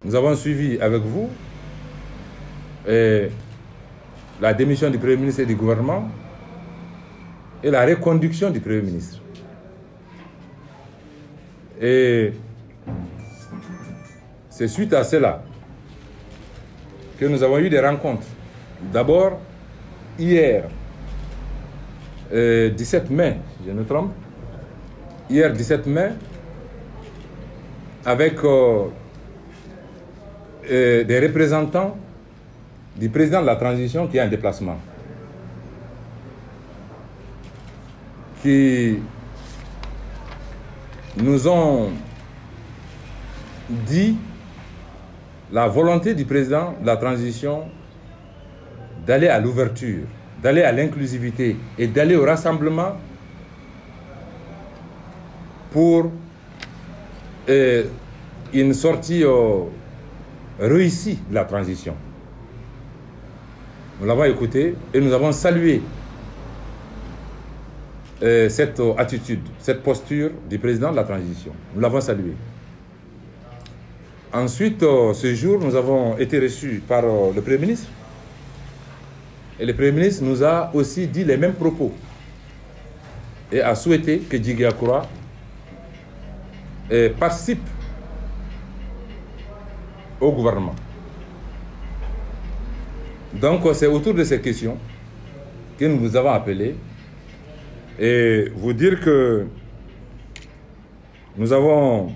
Nous avons suivi avec vous la démission du Premier ministre et du gouvernement et la reconduction du Premier ministre. Et c'est suite à cela que nous avons eu des rencontres. D'abord, hier, 17 mai, si je ne me trompe, hier 17 mai, avec des représentants du président de la transition qui est en déplacement, qui nous ont dit la volonté du président de la transition d'aller à l'ouverture, d'aller à l'inclusivité et d'aller au rassemblement pour une sortie réussie de la transition. Nous l'avons écouté et nous avons salué cette attitude, cette posture du président de la transition. Nous l'avons salué. Ensuite, ce jour, nous avons été reçus par le Premier ministre. Et le Premier ministre nous a aussi dit les mêmes propos et a souhaité que Djigui-Yakura participe au gouvernement. Donc, c'est autour de ces questions que nous vous avons appelé et vous dire que nous avons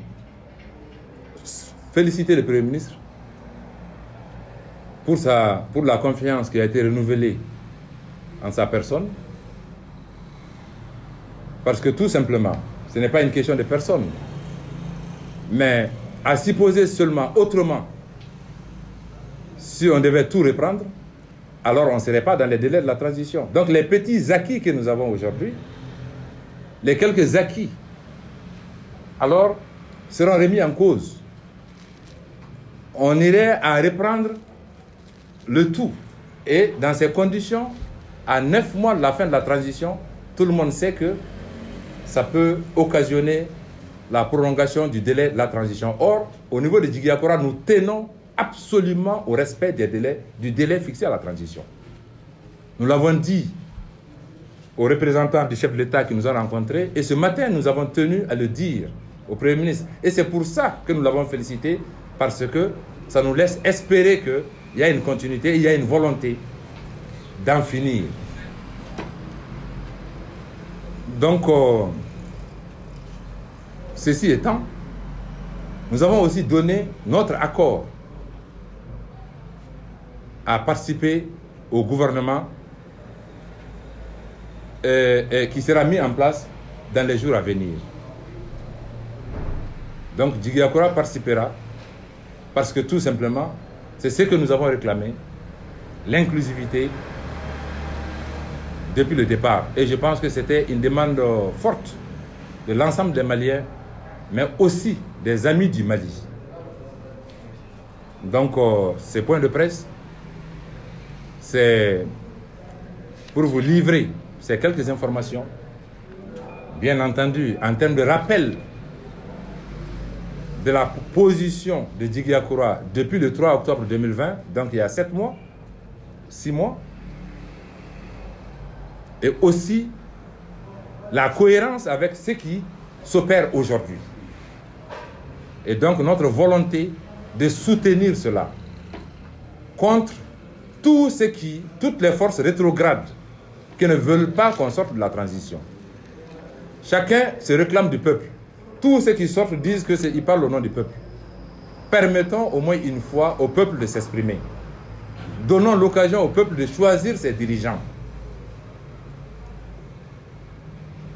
félicité le Premier ministre pour la confiance qui a été renouvelée en sa personne, parce que tout simplement, ce n'est pas une question de personne, mais à s'y poser seulement autrement, si on devait tout reprendre, alors on ne serait pas dans les délais de la transition. Donc les petits acquis que nous avons aujourd'hui, les quelques acquis, alors seront remis en cause. On irait à reprendre le tout. Et dans ces conditions, à 9 mois de la fin de la transition, tout le monde sait que ça peut occasionner la prolongation du délai de la transition. Or, au niveau de Djigui-Yakura, nous tenons absolument au respect du délai fixé à la transition. Nous l'avons dit aux représentants du chef de l'État qui nous ont rencontrés, et ce matin, nous avons tenu à le dire au Premier ministre. Et c'est pour ça que nous l'avons félicité, parce que ça nous laisse espérer qu'il y a une continuité, il y a une volonté d'en finir. Donc, ceci étant, nous avons aussi donné notre accord à participer au gouvernement qui sera mis en place dans les jours à venir. Donc, Djigui-Yakura participera parce que tout simplement, c'est ce que nous avons réclamé, l'inclusivité depuis le départ. Et je pense que c'était une demande forte de l'ensemble des Maliens, mais aussi des amis du Mali. Donc, ces points de presse, c'est pour vous livrer ces quelques informations, bien entendu, en termes de rappel de la position de Djigui-Yakura depuis le 3 octobre 2020, donc il y a 7 mois, 6 mois, et aussi la cohérence avec ce qui s'opère aujourd'hui. Et donc notre volonté de soutenir cela contre toutes les forces rétrogrades qui ne veulent pas qu'on sorte de la transition. Chacun se réclame du peuple. Tous ceux qui sortent disent qu'ils parlent au nom du peuple. Permettons au moins une fois au peuple de s'exprimer. Donnons l'occasion au peuple de choisir ses dirigeants.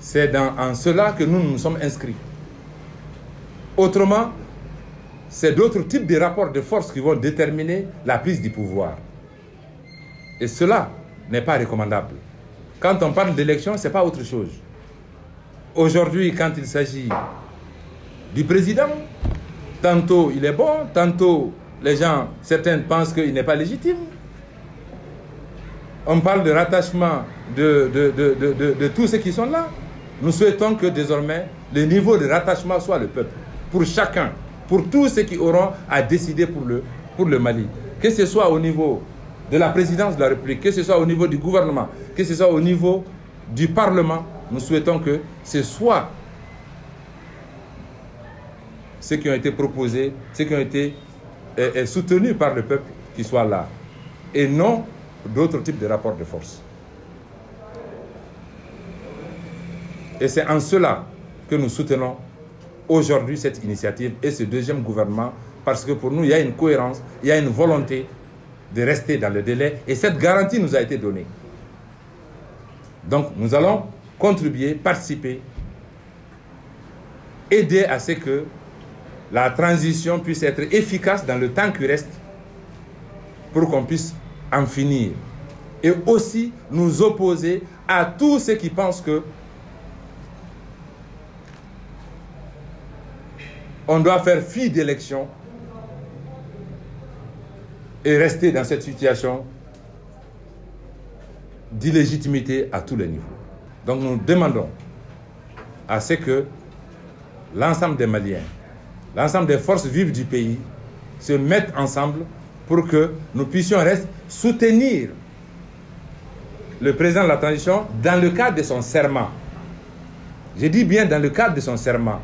C'est en cela que nous nous sommes inscrits. Autrement, c'est d'autres types de rapports de force qui vont déterminer la prise du pouvoir. Et cela n'est pas recommandable. Quand on parle d'élection, ce n'est pas autre chose. Aujourd'hui, quand il s'agit du président, tantôt il est bon, tantôt certains pensent qu'il n'est pas légitime. On parle de rattachement de tous ceux qui sont là. Nous souhaitons que désormais le niveau de rattachement soit le peuple, pour chacun, pour tous ceux qui auront à décider pour le Mali. Que ce soit au niveau de la présidence de la République, que ce soit au niveau du gouvernement, que ce soit au niveau du Parlement, nous souhaitons que ce soit ceux qui ont été proposés, ceux qui ont été soutenus par le peuple qui soient là, et non d'autres types de rapports de force. Et c'est en cela que nous soutenons aujourd'hui cette initiative et ce deuxième gouvernement, parce que pour nous, il y a une cohérence, il y a une volonté de rester dans le délai, et cette garantie nous a été donnée. Donc nous allons contribuer, participer, aider à ce que la transition puisse être efficace dans le temps qui reste pour qu'on puisse en finir. Et aussi nous opposer à tous ceux qui pensent que on doit faire fi d'élections et rester dans cette situation d'illégitimité à tous les niveaux. Donc nous demandons à ce que l'ensemble des Maliens, l'ensemble des forces vives du pays se mettent ensemble pour que nous puissions soutenir le président de la transition dans le cadre de son serment. Je dis bien dans le cadre de son serment.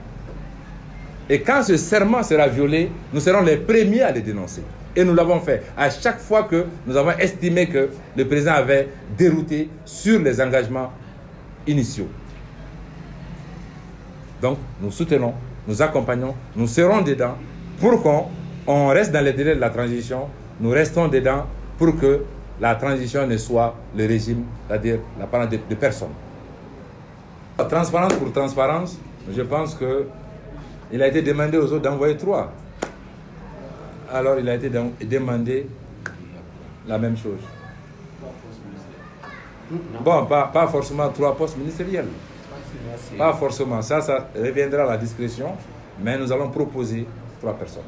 Et quand ce serment sera violé, nous serons les premiers à le dénoncer. Et nous l'avons fait à chaque fois que nous avons estimé que le président avait dérouté sur les engagements initiaux. Donc, nous soutenons, nous accompagnons, nous serons dedans pour qu'on reste dans les délais de la transition. Nous restons dedans pour que la transition ne soit le régime, c'est-à-dire l'apparence de personne. Transparence pour transparence, je pense que il a été demandé aux autres d'envoyer 3. Alors il a été demandé la même chose. Bon, pas forcément 3 postes ministériels. Pas forcément. Ça reviendra à la discrétion. Mais nous allons proposer 3 personnes.